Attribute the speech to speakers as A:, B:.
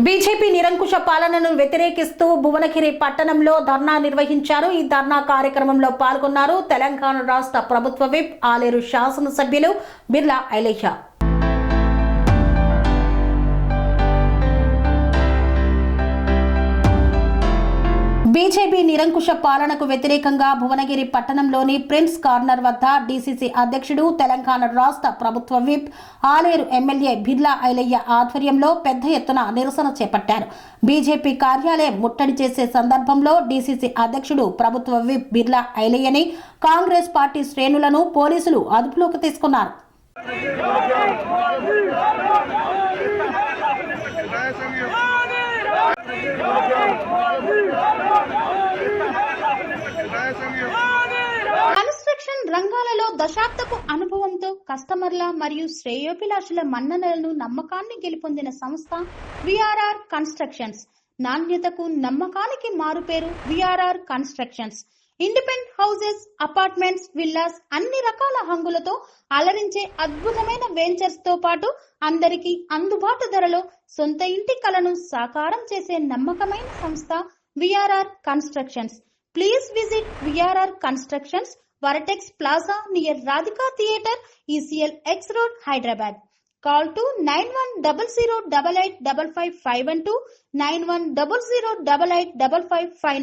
A: BJP నిరంకుశ పాలనను వ్యతిరేకిస్తూ భువనగిరి పట్టణంలో ధర్నా నిర్వహించారు. ఈ ధర్నా కార్యక్రమంలో పాల్గొన్నారు తెలంగాణ రాష్ట్ర ప్రభుత్వ విప్ ఆలేరు శాసనసభ్యులు బిర్లా ఐలయ్య. బీజేపీ నిరంకుశ పాలనకు వ్యతిరేకంగా భువనగిరి పట్టణంలోని ప్రిన్స్ కార్నర్ వద్ద డీసీసీ అధ్యక్షుడు తెలంగాణ రాష్ట్ర ప్రభుత్వ విప్ ఆలేరు ఎమ్మెల్యే బిర్లా ఐలయ్య ఆధ్వర్యంలో పెద్ద ఎత్తున నిరసన చేపట్టారు. బీజేపీ కార్యాలయం ముట్టడి చేసే సందర్భంలో డీసీసీ అధ్యక్షుడు ప్రభుత్వ విప్ బిర్లా ఐలయ్యని కాంగ్రెస్ పార్టీ శ్రేణులను పోలీసులు అదుపులోకి తీసుకున్నారు.
B: కన్స్ట్రక్షన్ రంగాలలో దశాబ్దపు అనుభవంతో కస్టమర్ల మరియు శ్రేయోభిలాషుల మన్ననలను నమ్మకాన్ని గెలుపొందిన సంస్థ విఆర్ఆర్ కన్స్ట్రక్షన్స్. నాణ్యతకు నమ్మకానికి మారుపేరు VRR constructions. Independent houses, apartments, villas అన్ని రకాల హంగులతో అలరించే అద్భుతమైన వెంచర్స్ తో పాటు అందరికీ అందుబాటు ధరలో సొంత ఇంటి కలను సాకారం చేసే నమ్మకమైన సంస్థ VRR constructions. Please visit VRR Constructions, Varatex Plaza near Radhika Theatre, ECL X Road, Hyderabad. Call to 9100885551 9100885559.